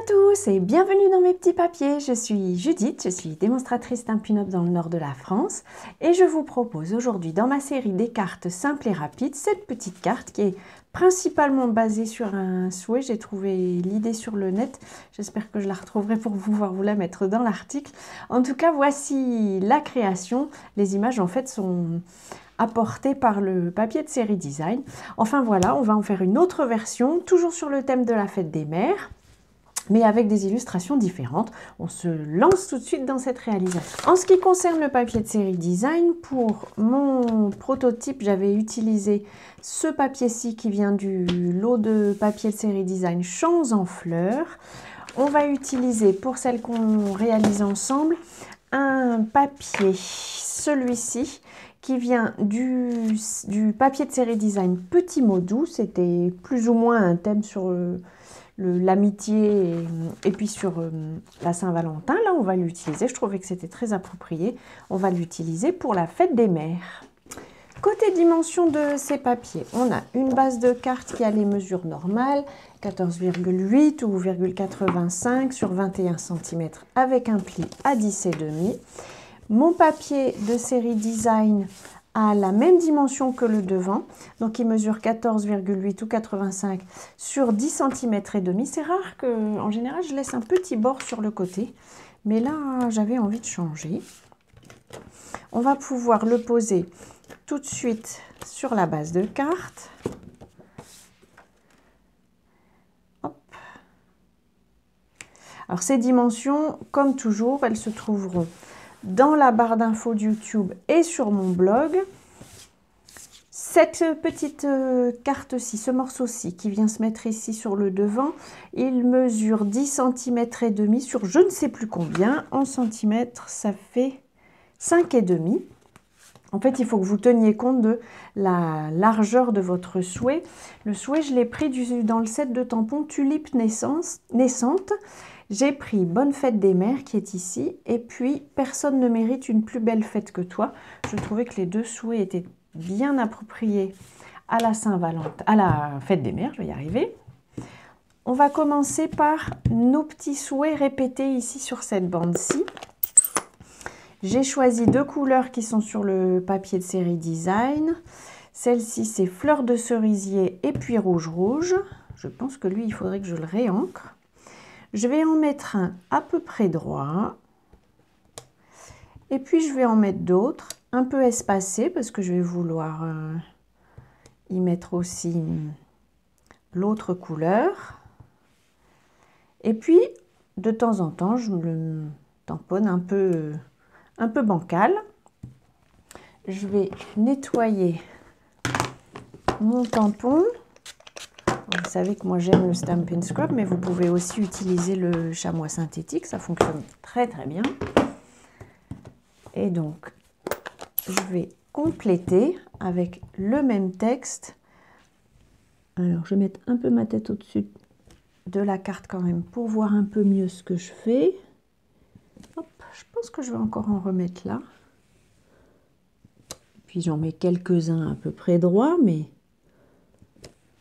tous et bienvenue dans mes petits papiers. Je suis Judith, je suis démonstratrice d'un pin-up dans le nord de la France et je vous propose aujourd'hui dans ma série des cartes simples et rapides cette petite carte qui est principalement basée sur un souhait. J'ai trouvé l'idée sur le net, j'espère que je la retrouverai pour pouvoir vous la mettre dans l'article. En tout cas, voici la création. Les images en fait sont apportées par le papier de série design. Enfin voilà, on va en faire une autre version, toujours sur le thème de la fête des mères, mais avec des illustrations différentes. On se lance tout de suite dans cette réalisation. En ce qui concerne le papier de série design, pour mon prototype, j'avais utilisé ce papier-ci qui vient du lot de papier de série design Champs en fleurs. On va utiliser, pour celle qu'on réalise ensemble, un papier, celui-ci, qui vient du papier de série design Petit Mot Doux. C'était plus ou moins un thème sur l'amitié et puis sur la Saint-Valentin. Là, on va l'utiliser. Je trouvais que c'était très approprié. On va l'utiliser pour la fête des mères. Côté dimension de ces papiers, on a une base de carte qui a les mesures normales, 14,8 ou 0,85 sur 21 cm avec un pli à 10,5. Mon papier de série design a la même dimension que le devant, donc il mesure 14,8 ou 85 sur 10 cm et demi. C'est rare que, en général, je laisse un petit bord sur le côté, mais là, j'avais envie de changer. On va pouvoir le poser tout de suite sur la base de carte. Hop. Alors, ces dimensions, comme toujours, elles se trouveront dans la barre d'infos de YouTube et sur mon blog. Cette petite carte-ci, ce morceau-ci qui vient se mettre ici sur le devant, il mesure 10 cm et demi sur je ne sais plus combien. En centimètres, ça fait 5,5. En fait, il faut que vous teniez compte de la largeur de votre souhait. Le souhait, je l'ai pris dans le set de tampons Tulipe naissante. J'ai pris Bonne fête des mères qui est ici et puis Personne ne mérite une plus belle fête que toi. Je trouvais que les deux souhaits étaient bien appropriés à la Saint-Valentin, à la fête des mères, je vais y arriver. On va commencer par nos petits souhaits répétés ici sur cette bande-ci. J'ai choisi deux couleurs qui sont sur le papier de série design. Celle-ci, c'est Fleur de cerisier et puis Rouge Rouge. Je pense que lui, il faudrait que je le réancre. Je vais en mettre un à peu près droit. Et puis, je vais en mettre d'autres un peu espacés parce que je vais vouloir y mettre aussi l'autre couleur. Et puis, de temps en temps, je me le tamponne un peu bancal. Je vais nettoyer mon tampon. Vous savez que moi j'aime le Stampin' Scrub, mais vous pouvez aussi utiliser le chamois synthétique, ça fonctionne très très bien. Et donc, je vais compléter avec le même texte. Alors, je vais mettre un peu ma tête au-dessus de la carte quand même pour voir un peu mieux ce que je fais. Hop, je pense que je vais encore en remettre là. Puis j'en mets quelques-uns à peu près droits, mais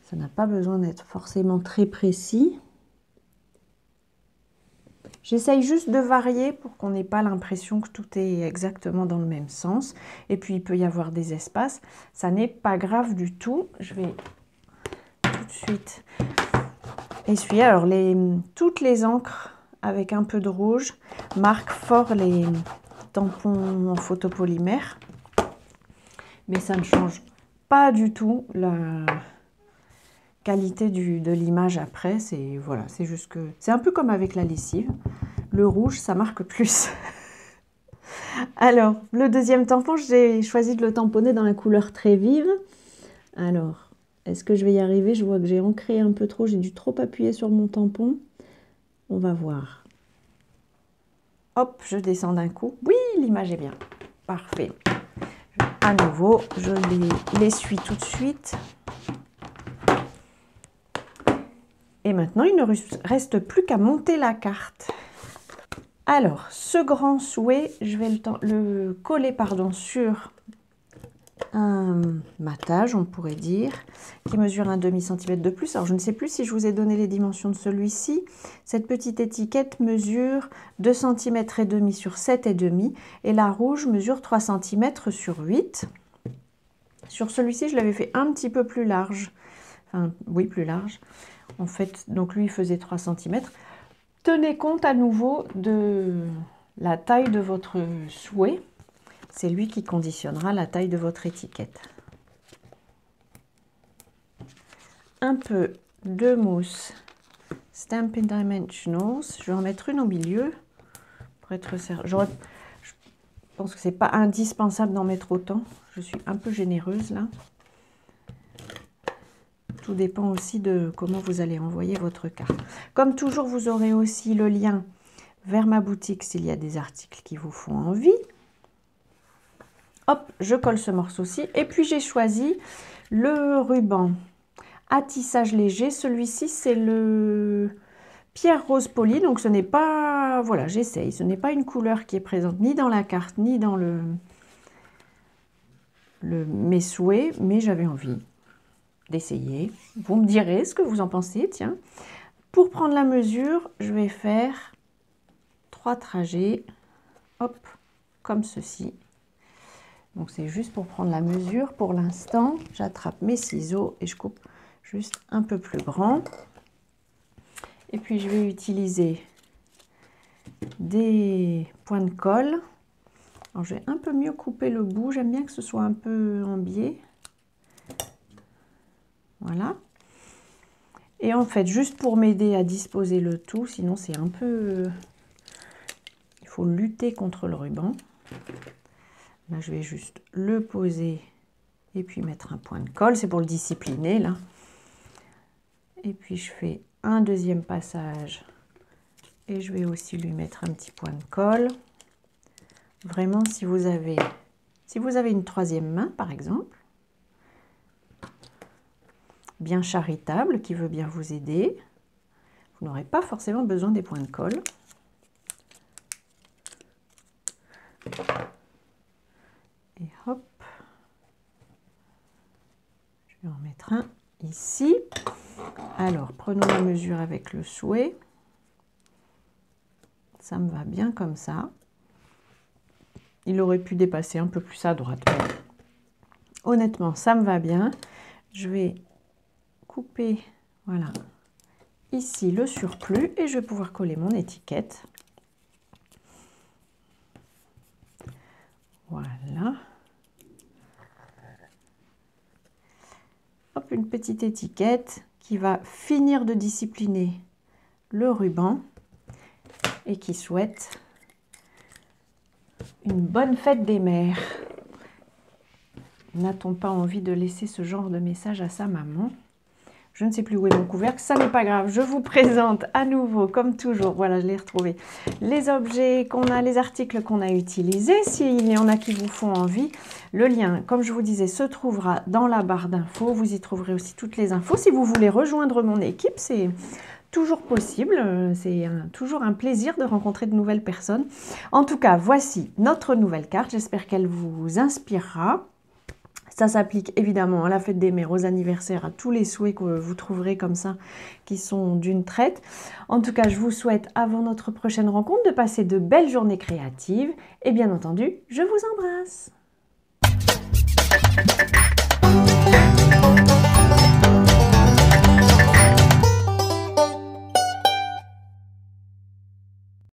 ça n'a pas besoin d'être forcément très précis. J'essaye juste de varier pour qu'on n'ait pas l'impression que tout est exactement dans le même sens. Et puis il peut y avoir des espaces. Ça n'est pas grave du tout. Je vais tout de suite essuyer. Alors toutes les encres avec un peu de rouge marquent fort les tampons en photopolymère. Mais ça ne change pas du tout la qualité de l'image après. Voilà, c'est juste que c'est un peu comme avec la lessive. Le rouge, ça marque plus. Alors, le deuxième tampon, j'ai choisi de le tamponner dans la couleur très vive. Alors, est-ce que je vais y arriver? Je vois que j'ai ancré un peu trop, j'ai dû trop appuyer sur mon tampon. On va voir. Hop, je descends d'un coup. Oui, l'image est bien. Parfait. À nouveau, je l'essuie tout de suite. Et maintenant, il ne reste plus qu'à monter la carte. Alors, ce grand souhait, je vais le coller sur un matage, on pourrait dire, qui mesure un demi-centimètre de plus. Alors, je ne sais plus si je vous ai donné les dimensions de celui-ci. Cette petite étiquette mesure 2 cm et demi sur 7 et demi, et la rouge mesure 3 cm sur 8. Sur celui-ci, je l'avais fait un petit peu plus large. Enfin, oui, plus large. En fait, donc lui, il faisait 3 cm. Tenez compte à nouveau de la taille de votre souhait. C'est lui qui conditionnera la taille de votre étiquette. Un peu de mousse Stampin' Dimensionals. Je vais en mettre une au milieu pour être certain. Je pense que c'est pas indispensable d'en mettre autant. Je suis un peu généreuse là. Tout dépend aussi de comment vous allez envoyer votre carte. Comme toujours, vous aurez aussi le lien vers ma boutique s'il y a des articles qui vous font envie. Hop, je colle ce morceau-ci. Et puis, j'ai choisi le ruban à tissage léger. Celui-ci, c'est le pierre rose poli. Donc, ce n'est pas... Voilà, j'essaye. Ce n'est pas une couleur qui est présente ni dans la carte, ni dans mes souhaits. Mais j'avais envie d'essayer. Vous me direz ce que vous en pensez, tiens. Pour prendre la mesure, je vais faire 3 trajets. Hop, comme ceci. Donc, c'est juste pour prendre la mesure. Pour l'instant, j'attrape mes ciseaux et je coupe juste un peu plus grand. Et puis, je vais utiliser des points de colle. Alors, je vais un peu mieux couper le bout. J'aime bien que ce soit un peu en biais. Voilà. Et en fait, juste pour m'aider à disposer le tout, sinon c'est un peu... Il faut lutter contre le ruban. Là, je vais juste le poser et puis mettre un point de colle. C'est pour le discipliner, là. Et puis, je fais un deuxième passage. Et je vais aussi lui mettre un petit point de colle. Vraiment, si vous avez une troisième main, par exemple, bien charitable, qui veut bien vous aider, vous n'aurez pas forcément besoin des points de colle. Et hop, je vais en mettre un ici. Alors, prenons la mesure avec le souhait. Ça me va bien comme ça. Il aurait pu dépasser un peu plus à droite. Mais honnêtement, ça me va bien. Je vais couper, voilà, ici le surplus et je vais pouvoir coller mon étiquette. Voilà. Hop, une petite étiquette qui va finir de discipliner le ruban et qui souhaite une bonne fête des mères. N'a-t-on pas envie de laisser ce genre de message à sa maman? Je ne sais plus où est mon couvercle, ça n'est pas grave. Je vous présente à nouveau, comme toujours, voilà, je l'ai retrouvé, les objets qu'on a, les articles qu'on a utilisés. S'il y en a qui vous font envie, le lien, comme je vous disais, se trouvera dans la barre d'infos. Vous y trouverez aussi toutes les infos. Si vous voulez rejoindre mon équipe, c'est toujours possible. C'est toujours un plaisir de rencontrer de nouvelles personnes. En tout cas, voici notre nouvelle carte. J'espère qu'elle vous inspirera. Ça s'applique évidemment à la fête des mères, aux anniversaires, à tous les souhaits que vous trouverez comme ça, qui sont d'une traite. En tout cas, je vous souhaite, avant notre prochaine rencontre, de passer de belles journées créatives. Et bien entendu, je vous embrasse.